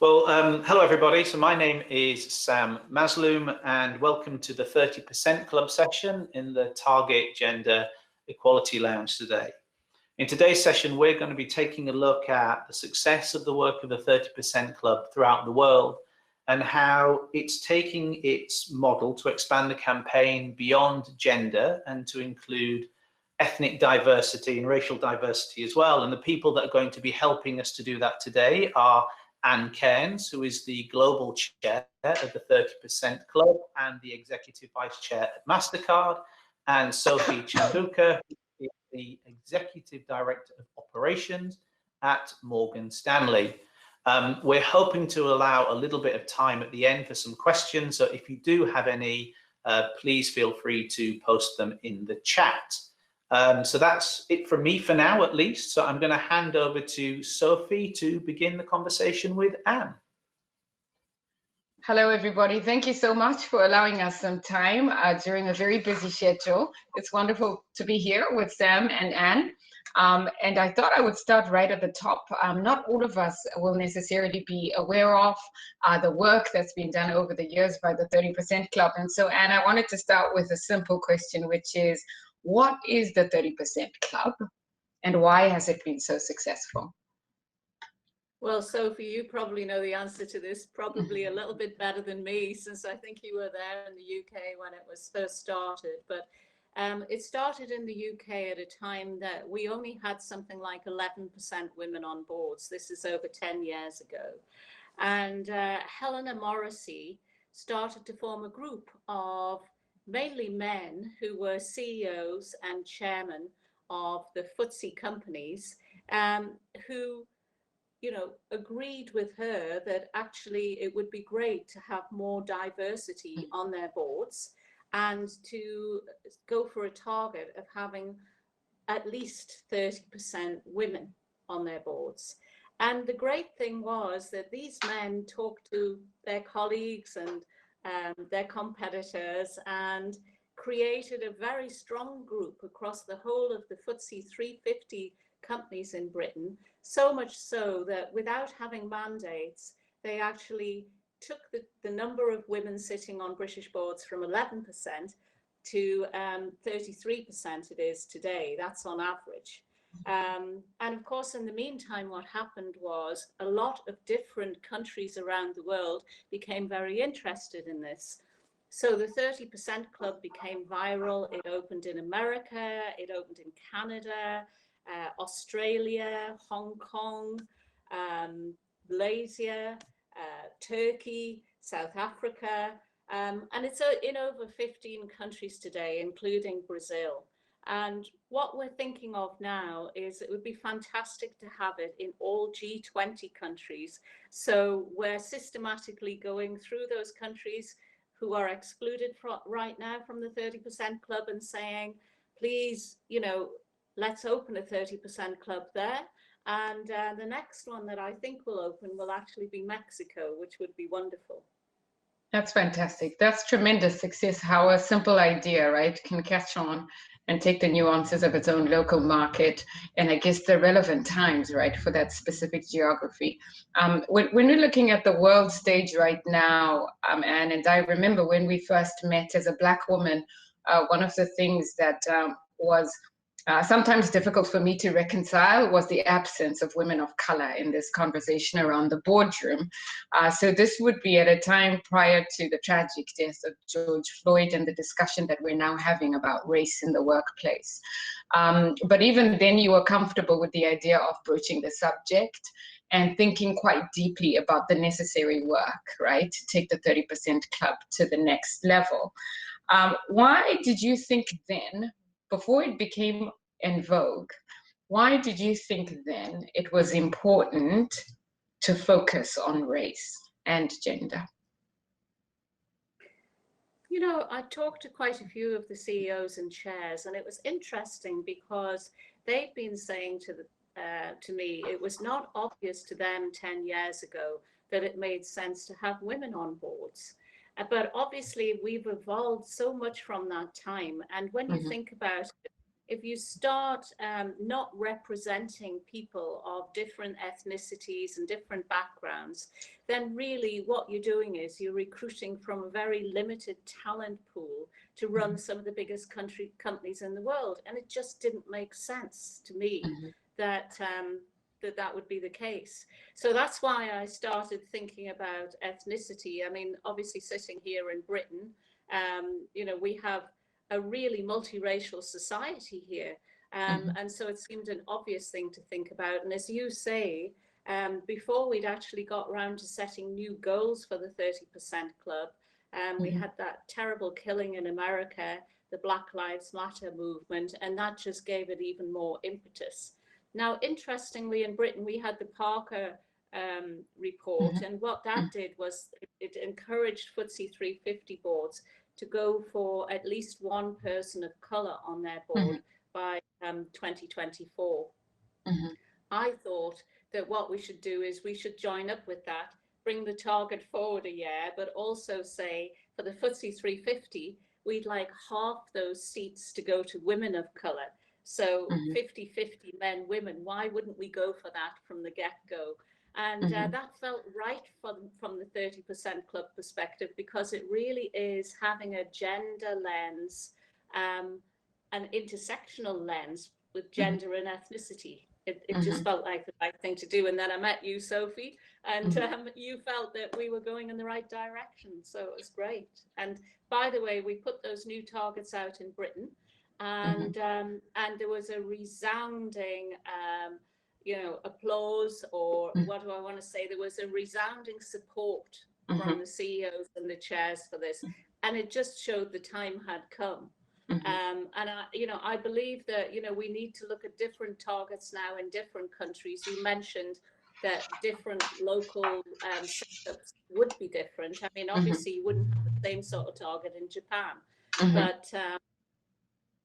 Well, hello everybody. So my name is Sam Mazloum and welcome to the 30% Club session in the Target Gender Equality Lounge today. In today's session, we're going to be taking a look at the success of the work of the 30% Club throughout the world and how it's taking its model to expand the campaign beyond gender and to include ethnic diversity and racial diversity as well. And the people that are going to be helping us to do that today are Cairns, who is the global chair of the 30% Club and the executive vice chair at Mastercard, and Sophie Chandauka, who is the executive director of operations at Morgan Stanley. We're hoping to allow a little bit of time at the end for some questions, so if you do have any, please feel free to post them in the chat. So that's it from me for now, at least. So I'm going to hand over to Sophie to begin the conversation with Anne. Hello, everybody. Thank you so much for allowing us some time during a very busy schedule. It's wonderful to be here with Sam and Anne. And I thought I would start right at the top. Not all of us will necessarily be aware of the work that's been done over the years by the 30% Club. And so, Anne, I wanted to start with a simple question, which is, what is the 30% Club and why has it been so successful? Well, Sophie, you probably know the answer to this probably a little bit better than me, since I think you were there in the UK when it was first started. But it started in the UK at a time that we only had something like 11% women on boards. This is over 10 years ago. And Helena Morrissey started to form a group of mainly men who were CEOs and chairmen of the FTSE companies who, you know, agreed with her that actually it would be great to have more diversity on their boards and to go for a target of having at least 30% women on their boards. And the great thing was that these men talked to their colleagues and their competitors and created a very strong group across the whole of the FTSE 350 companies in Britain, so much so that without having mandates, they actually took the number of women sitting on British boards from 11% to 33% it is today. That's on average. And of course, in the meantime, what happened was a lot of different countries around the world became very interested in this. So the 30% Club became viral. It opened in America, it opened in Canada, Australia, Hong Kong, Malaysia, Turkey, South Africa, and it's in over 15 countries today, including Brazil. And what we're thinking of now is it would be fantastic to have it in all G20 countries. So we're systematically going through those countries who are excluded right now from the 30% Club and saying, please, you know, let's open a 30% Club there. And the next one that I think will open will actually be Mexico, which would be wonderful. That's fantastic. That's tremendous success, how a simple idea, right, can catch on and take the nuances of its own local market and I guess the relevant times, right, for that specific geography. When we're looking at the world stage right now, Anne, and I remember when we first met as a Black woman, one of the things that was sometimes difficult for me to reconcile was the absence of women of color in this conversation around the boardroom. So this would be at a time prior to the tragic death of George Floyd and the discussion that we're now having about race in the workplace. But even then you were comfortable with the idea of broaching the subject and thinking quite deeply about the necessary work, right, to take the 30% Club to the next level. Why did you think then, before it became in vogue, why did you think then it was important to focus on race and gender? You know, I talked to quite a few of the CEOs and chairs, and it was interesting because they've been saying to me it was not obvious to them 10 years ago that it made sense to have women on boards. But obviously we've evolved so much from that time. And when you think about it, if you start not representing people of different ethnicities and different backgrounds, then really what you're doing is you're recruiting from a very limited talent pool to run some of the biggest companies in the world. And it just didn't make sense to me that that would be the case. So that's why I started thinking about ethnicity. I mean, obviously sitting here in Britain, you know, we have a really multiracial society here. And so it seemed an obvious thing to think about. And as you say, before we'd actually got around to setting new goals for the 30% Club, we had that terrible killing in America, the Black Lives Matter movement, and that just gave it even more impetus. Now, interestingly, in Britain, we had the Parker report, and what that did was it encouraged FTSE 350 boards to go for at least one person of colour on their board by 2024. I thought that what we should do is we should join up with that, bring the target forward a year, but also say for the FTSE 350, we'd like half those seats to go to women of colour. So 50-50 men, women. Why wouldn't we go for that from the get-go? And that felt right from the 30% Club perspective, because it really is having a gender lens, an intersectional lens with gender and ethnicity. It just felt like the right thing to do. And then I met you, Sophie, and you felt that we were going in the right direction. So it was great. And by the way, we put those new targets out in Britain, and there was a resounding you know, applause, or what do I want to say? There was a resounding support from the CEOs and the chairs for this, and it just showed the time had come. And you know, I believe that, you know, we need to look at different targets now in different countries. You mentioned that different local setups would be different. I mean, obviously, you wouldn't have the same sort of target in Japan, but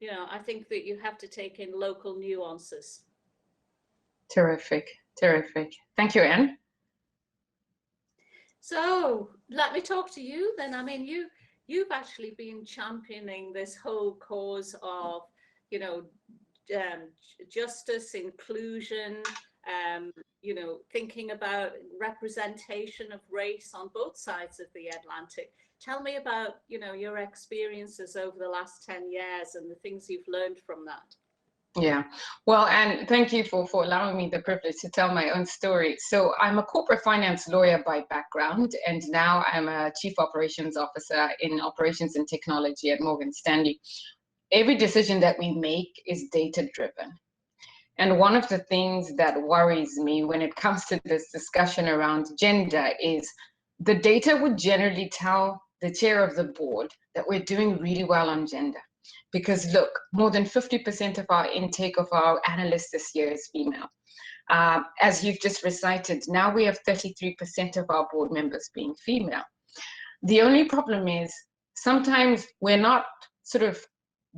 you know, I think that you have to take in local nuances. Terrific, terrific. Thank you, Anne. So let me talk to you then. I mean, you've actually been championing this whole cause of, you know, justice, inclusion, you know, thinking about representation of race on both sides of the Atlantic. Tell me about, you know, your experiences over the last 10 years and the things you've learned from that. Yeah, well, and thank you for allowing me the privilege to tell my own story. So I'm a corporate finance lawyer by background, and now I'm a chief operations officer in operations and technology at Morgan Stanley. Every decision that we make is data driven. And one of the things that worries me when it comes to this discussion around gender is the data would generally tell the chair of the board that we're doing really well on gender. Because look, more than 50% of our intake of our analysts this year is female. As you've just recited, now we have 33% of our board members being female. The only problem is sometimes we're not sort of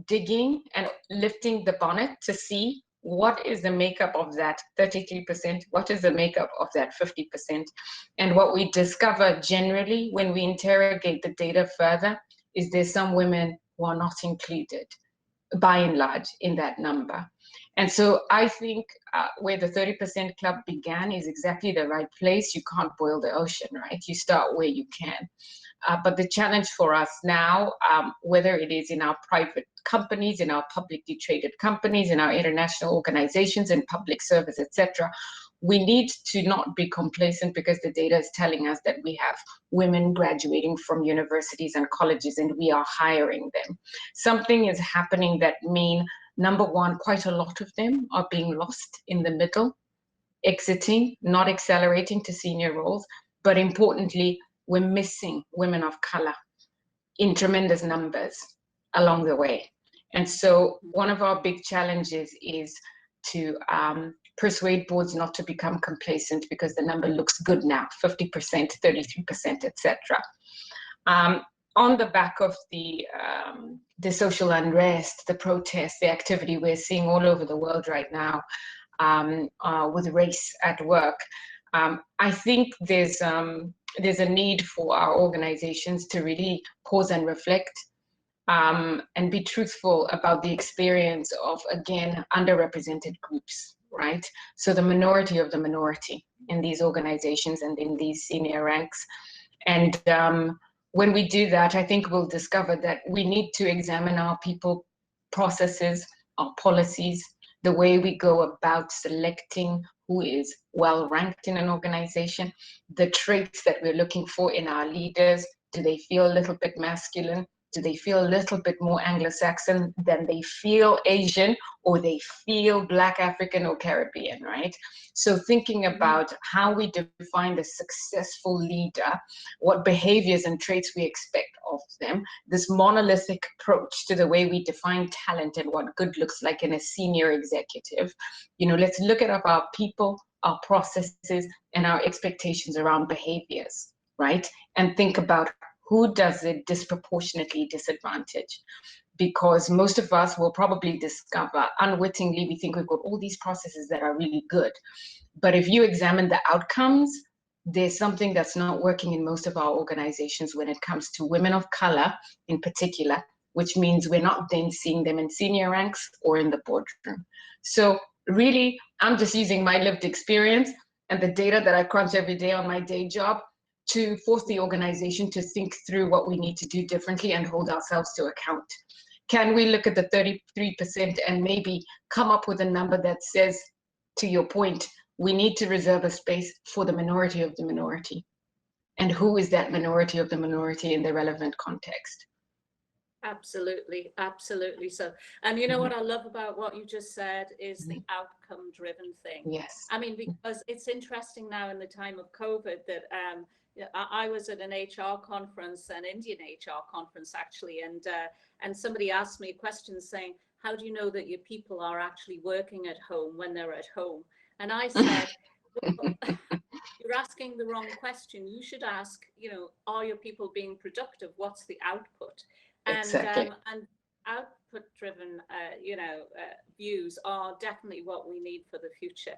digging and lifting the bonnet to see what is the makeup of that 33%, what is the makeup of that 50%. And what we discover generally when we interrogate the data further is there's some women who are not included, by and large, in that number. And so I think where the 30% Club began is exactly the right place. You can't boil the ocean, right? You start where you can. But the challenge for us now, whether it is in our private companies, in our publicly traded companies, in our international organizations, in public service, etc., we need to not be complacent because the data is telling us that we have women graduating from universities and colleges and we are hiring them. Something is happening that means, number one, quite a lot of them are being lost in the middle, exiting, not accelerating to senior roles. But importantly, we're missing women of color in tremendous numbers along the way. And so one of our big challenges is to persuade boards not to become complacent because the number looks good now, 50%, 33%, etc. On the back of the social unrest, the protests, the activity we're seeing all over the world right now with race at work, I think there's a need for our organizations to really pause and reflect. and be truthful about the experience of, again, underrepresented groups, right? So the minority of the minority in these organizations and in these senior ranks. And when we do that, I think we'll discover that we need to examine our people processes, our policies, the way we go about selecting who is well ranked in an organization, the traits that we're looking for in our leaders. Do they feel a little bit masculine? Do they feel a little bit more Anglo-Saxon than they feel Asian, or they feel Black, African, or Caribbean, right? So thinking about how we define the successful leader, what behaviors and traits we expect of them, this monolithic approach to the way we define talent and what good looks like in a senior executive. You know, let's look at our people, our processes, and our expectations around behaviors, right? And think about who does it disproportionately disadvantage? Because most of us will probably discover unwittingly, we think we've got all these processes that are really good. But if you examine the outcomes, there's something that's not working in most of our organizations when it comes to women of color in particular, which means we're not then seeing them in senior ranks or in the boardroom. So really, I'm just using my lived experience and the data that I crunch every day on my day job to force the organization to think through what we need to do differently and hold ourselves to account. Can we look at the 33% and maybe come up with a number that says, to your point, we need to reserve a space for the minority of the minority? And who is that minority of the minority in the relevant context? Absolutely, absolutely. So, and you know what I love about what you just said is the outcome driven thing. Yes. I mean, because it's interesting now in the time of COVID that I was at an HR conference, an Indian HR conference actually, and somebody asked me a question saying, how do you know that your people are actually working at home when they're at home? And I said, well, you're asking the wrong question. You should ask, you know, are your people being productive? What's the output? And exactly. And output-driven, views are definitely what we need for the future.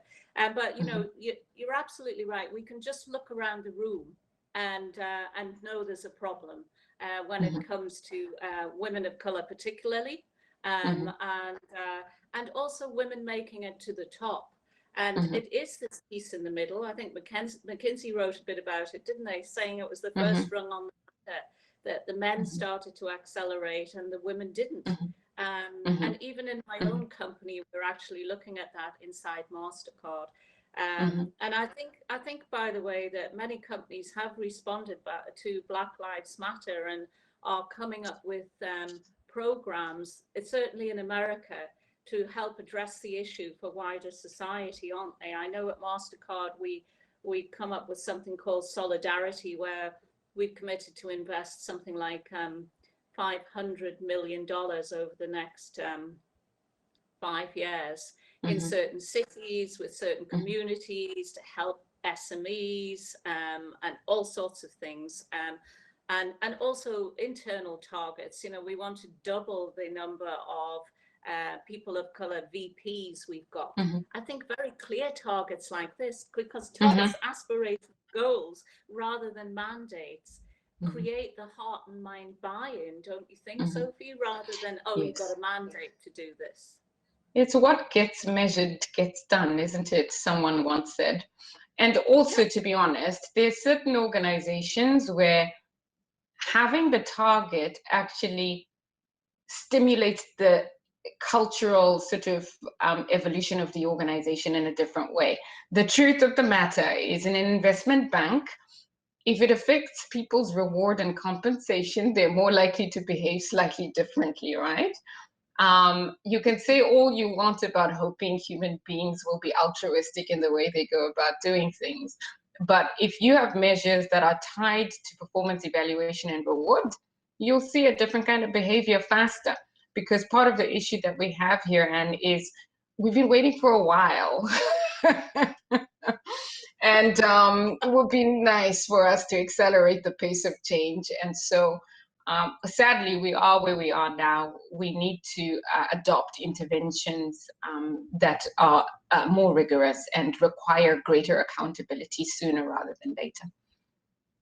But you know, you're absolutely right. We can just look around the room and know there's a problem when it comes to women of color, particularly, and also women making it to the top. And it is this piece in the middle. I think McKinsey wrote a bit about it, didn't they? Saying it was the first rung on the ladder, that the men started to accelerate and the women didn't. And even in my own company, we're actually looking at that inside Mastercard. And I think, by the way, that many companies have responded to Black Lives Matter and are coming up with programs, it's certainly in America, to help address the issue for wider society, aren't they? I know at Mastercard, we come up with something called Solidarity, where we've committed to invest something like $500 million over the next 5 years in certain cities with certain communities to help SMEs and all sorts of things. And also internal targets. You know, we want to double the number of people of color VPs we've got. I think very clear targets like this, because targets, aspirational goals rather than mandates, create the heart and mind buy-in, don't you think, Sophie, rather than, oh, you've got a mandate to do this. It's what gets measured gets done, isn't it? Someone once said. And also, to be honest, there's certain organizations where having the target actually stimulates the cultural sort of evolution of the organization in a different way. The truth of the matter is, in an investment bank, if it affects people's reward and compensation, they're more likely to behave slightly differently, right? You can say all you want about hoping human beings will be altruistic in the way they go about doing things. But if you have measures that are tied to performance evaluation and reward, you'll see a different kind of behavior faster. Because part of the issue that we have here, Anne, is we've been waiting for a while. And it would be nice for us to accelerate the pace of change. And so sadly, we are where we are now. We need to adopt interventions that are more rigorous and require greater accountability sooner rather than later.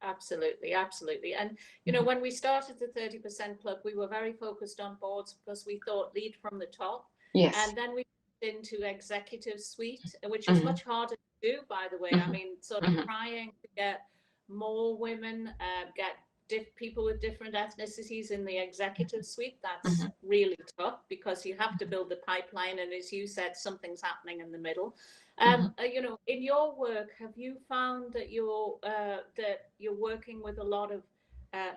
Absolutely, absolutely. And, you know, when we started the 30% Club, we were very focused on boards because we thought lead from the top. Yes. And then we moved into executive suite, which is much harder to do, by the way. I mean, sort of trying to get more women, get people with different ethnicities in the executive suite, that's really tough because you have to build the pipeline. And as you said, something's happening in the middle. You know, in your work, have you found that you're working with a lot of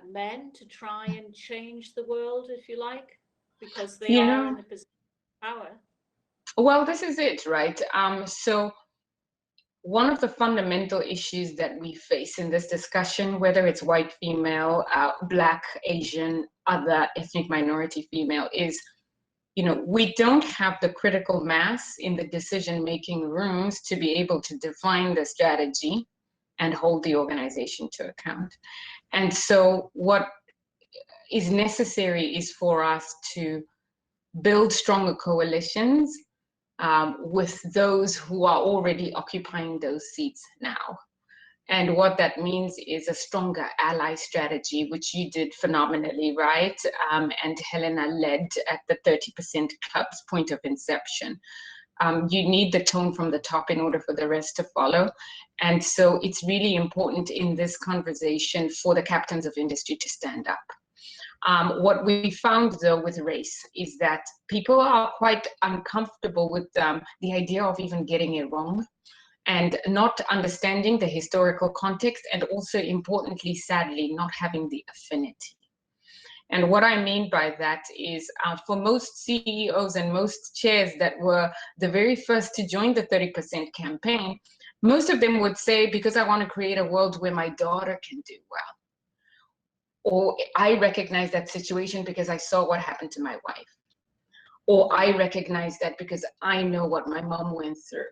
men to try and change the world, if you like, because they are in a position of power? Well, this is it, right? So one of the fundamental issues that we face in this discussion, whether it's white female, Black, Asian, other ethnic minority female, is, you know, we don't have the critical mass in the decision-making rooms to be able to define the strategy and hold the organization to account. And so what is necessary is for us to build stronger coalitions with those who are already occupying those seats now. And what that means is a stronger ally strategy, which you did phenomenally, right? And Helena led at the 30% Club's point of inception. You need the tone from the top in order for the rest to follow. And so it's really important in this conversation for the captains of industry to stand up. What we found, though, with race is that people are quite uncomfortable with the idea of even getting it wrong, and not understanding the historical context, and also importantly, sadly, not having the affinity. And what I mean by that is for most CEOs and most chairs that were the very first to join the 30% campaign, most of them would say, because I want to create a world where my daughter can do well. Or I recognize that situation because I saw what happened to my wife. Or I recognize that because I know what my mom went through.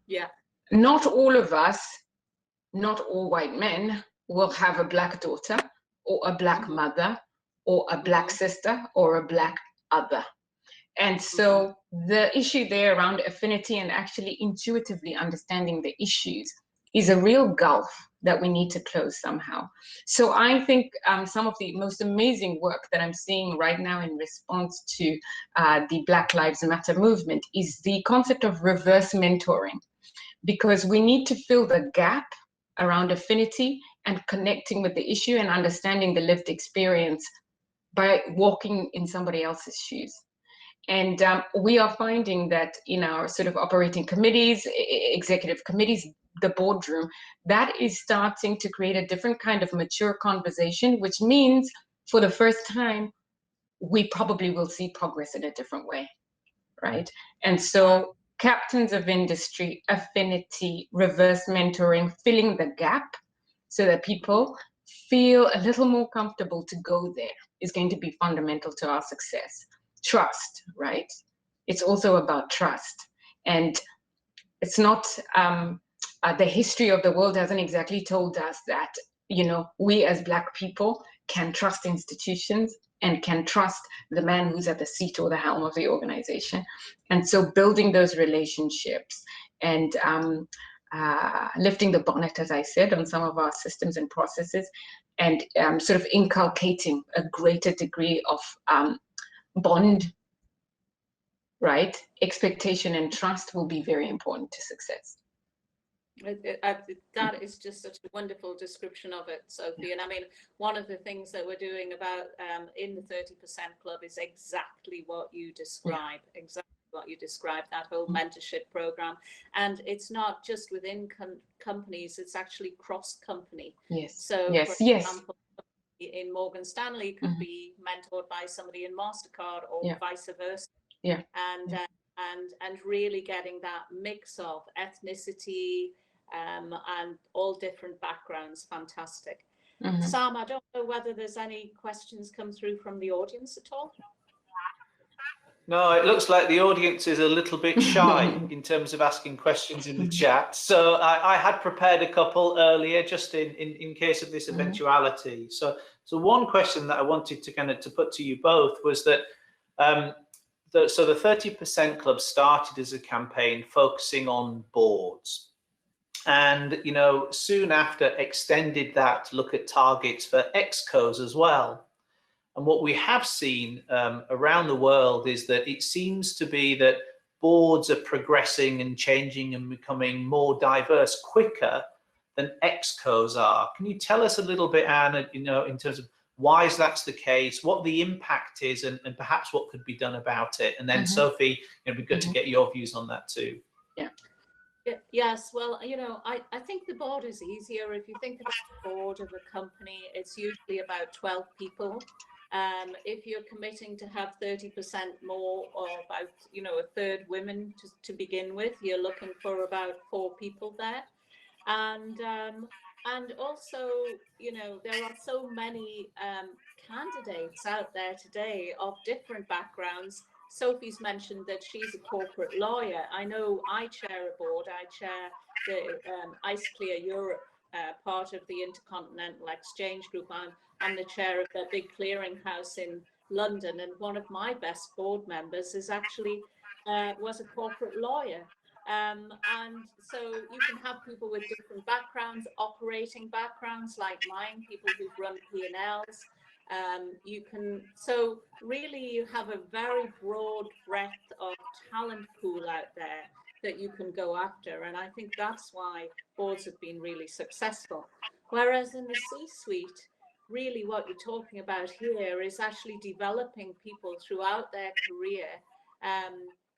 Yeah. Not all of us, not all white men will have a Black daughter or a Black mother or a Black sister or a Black other. And so the issue there around affinity and actually intuitively understanding the issues is a real gulf that we need to close somehow. So I think some of the most amazing work that I'm seeing right now in response to the Black Lives Matter movement is the concept of reverse mentoring, because we need to fill the gap around affinity and connecting with the issue and understanding the lived experience by walking in somebody else's shoes. And we are finding that in our sort of operating committees, executive committees, the boardroom, that is starting to create a different kind of mature conversation, which means for the first time, we probably will see progress in a different way, right? And so captains of industry, affinity, reverse mentoring, filling the gap so that people feel a little more comfortable to go there is going to be fundamental to our success. Trust, right? It's also about trust. And it's not, the history of the world hasn't exactly told us that, you know, we as Black people can trust institutions and can trust the man who's at the seat or the helm of the organization. And so building those relationships and lifting the bonnet, as I said, on some of our systems and processes, and sort of inculcating a greater degree of bond, right? Expectation and trust will be very important to success. That is just such a wonderful description of it, Sophie. And I mean, one of the things that we're doing about in the 30% Club is exactly what you describe, that whole mentorship program. And it's not just within companies, it's actually cross-company. Yes. So, yes. for example, in Morgan Stanley could be mentored by somebody in Mastercard or vice versa. Yeah. And really getting that mix of ethnicity and all different backgrounds. Fantastic. Sam, I don't know whether there's any questions come through from the audience at all. No, it looks like the audience is a little bit shy in terms of asking questions in the chat. So I had prepared a couple earlier just in case of this eventuality. So one question that I wanted to put to you both was that so the 30% Club started as a campaign focusing on boards. and soon after extended that to look at targets for excos as well. And what we have seen around the world is that it seems to be that boards are progressing and changing and becoming more diverse quicker than excos are. Can you tell us a little bit, Anne, in terms of why that's the case, what the impact is, and perhaps what could be done about it? And then Sophie, it'd be good to get your views on that too. Yeah. Yes, well, I think the board is easier. If you think about the board of a company, it's usually about 12 people. If you're committing to have 30% more, or about a third women to begin with, you're looking for about 4 people there. And also, there are so many candidates out there today of different backgrounds. Sophie's mentioned that she's a corporate lawyer. I know I chair a board. I chair the IceClear Europe part of the Intercontinental Exchange Group. I'm the chair of the big clearinghouse in London, and one of my best board members is actually was a corporate lawyer. And so you can have people with different backgrounds, operating backgrounds like mine, people who've run P&Ls. So really you have a very broad breadth of talent pool out there that you can go after. And I think that's why boards have been really successful. Whereas in the C-suite, really what you're talking about here is actually developing people throughout their career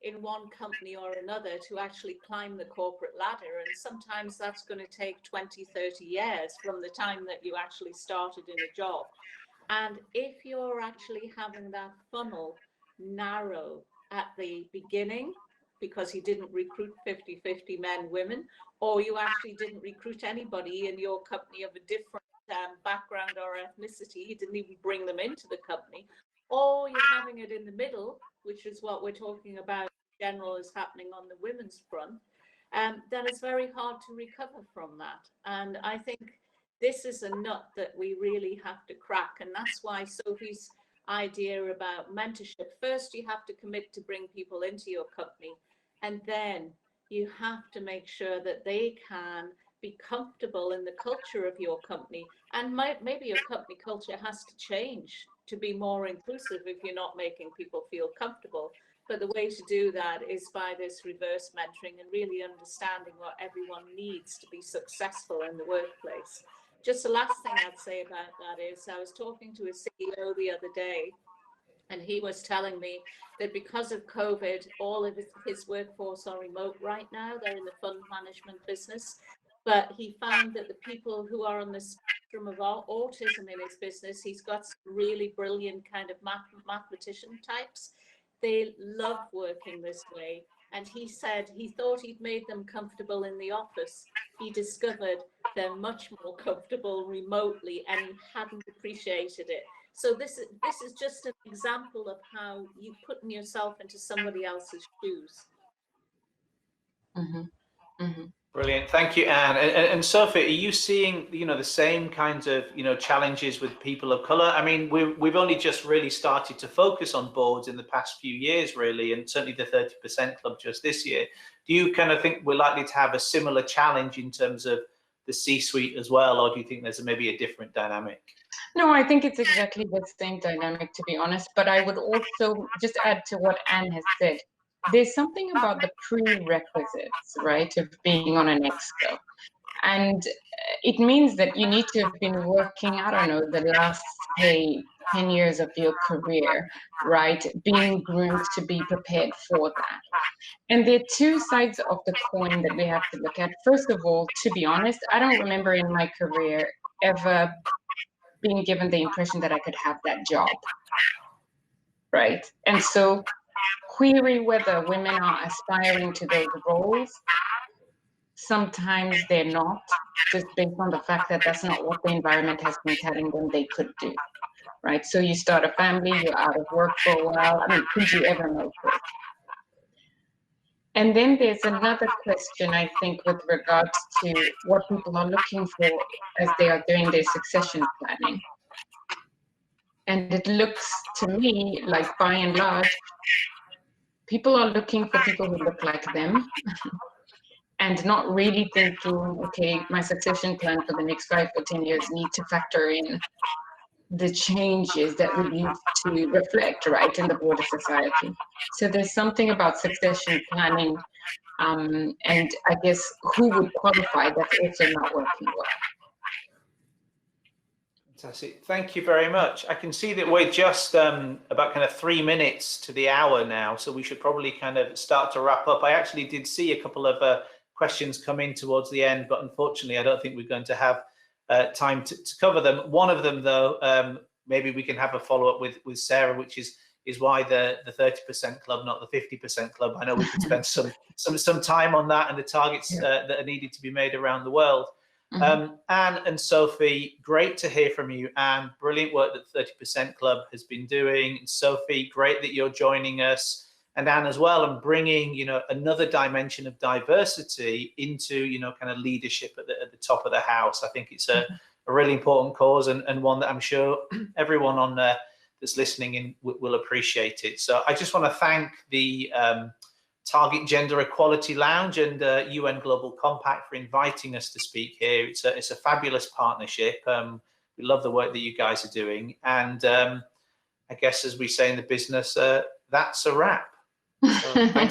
in one company or another to actually climb the corporate ladder. And sometimes that's going to take 20, 30 years from the time that you actually started in a job. And if you're actually having that funnel narrow at the beginning, because you didn't recruit 50-50 men, women, or you actually didn't recruit anybody in your company of a different background or ethnicity, you didn't even bring them into the company, or you're having it in the middle, which is what we're talking about in general is happening on the women's front, then it's very hard to recover from that. And I think this is a nut that we really have to crack. And that's why Sophie's idea about mentorship, first you have to commit to bring people into your company, and then you have to make sure that they can be comfortable in the culture of your company. And maybe your company culture has to change to be more inclusive if you're not making people feel comfortable. But the way to do that is by this reverse mentoring and really understanding what everyone needs to be successful in the workplace. Just the last thing I'd say about that is I was talking to a CEO the other day, and he was telling me that because of COVID, all of his workforce are remote right now. They're in the fund management business. But he found that the people who are on the spectrum of autism in his business, he's got some really brilliant kind of mathematician types. They love working this way. And he said he thought he'd made them comfortable in the office. He discovered they're much more comfortable remotely, and he hadn't appreciated it. So this is just an example of how you putting yourself into somebody else's shoes. Mm-hmm. Mm-hmm. Brilliant, thank you, Anne. And Sophie, are you seeing the same kinds of challenges with people of color? I mean, we've only just really started to focus on boards in the past few years, really, and certainly the 30% Club just this year. Do you kind of think we're likely to have a similar challenge in terms of the C-suite as well, or do you think there's maybe a different dynamic? No, I think it's exactly the same dynamic, to be honest. But I would also just add to what Anne has said. There's something about the prerequisites, right, of being on an expo. And it means that you need to have been working, I don't know, the last, say, 10 years of your career, right, being groomed to be prepared for that. And there are two sides of the coin that we have to look at. First of all, to be honest, I don't remember in my career ever being given the impression that I could have that job, right? And so query whether women are aspiring to those roles. Sometimes they're not, just based on the fact that that's not what the environment has been telling them they could do, right? So you start a family, you're out of work for a while. I mean, could you ever make it? And then there's another question, I think, with regards to what people are looking for as they are doing their succession planning. And it looks to me like, by and large, people are looking for people who look like them. and not really thinking, okay, my succession plan for the next 5 or 10 years need to factor in the changes that we need to reflect, right, in the broader society. So there's something about succession planning, and I guess who would qualify that's also not working well. Fantastic. Thank you very much. I can see that we're just about kind of 3 minutes to the hour now, so we should probably kind of start to wrap up. I actually did see a couple of questions come in towards the end, but unfortunately, I don't think we're going to have time to cover them. One of them, though, maybe we can have a follow-up with Sarah, which is why the 30% club, not the 50% club. I know we could spend some time on that and the targets that are needed to be made around the world. Anne and Sophie, great to hear from you. Anne, brilliant work that 30% Club has been doing. Sophie, great that you're joining us, and Anne as well, and bringing, you know, another dimension of diversity into, you know, kind of leadership at the top of the house. I think it's a really important cause, and one that I'm sure everyone on that's listening in will appreciate it. So I just want to thank the Target Gender Equality Lounge and UN Global Compact for inviting us to speak here. It's a fabulous partnership. We love the work that you guys are doing, and I guess, as we say in the business, that's a wrap. So thanks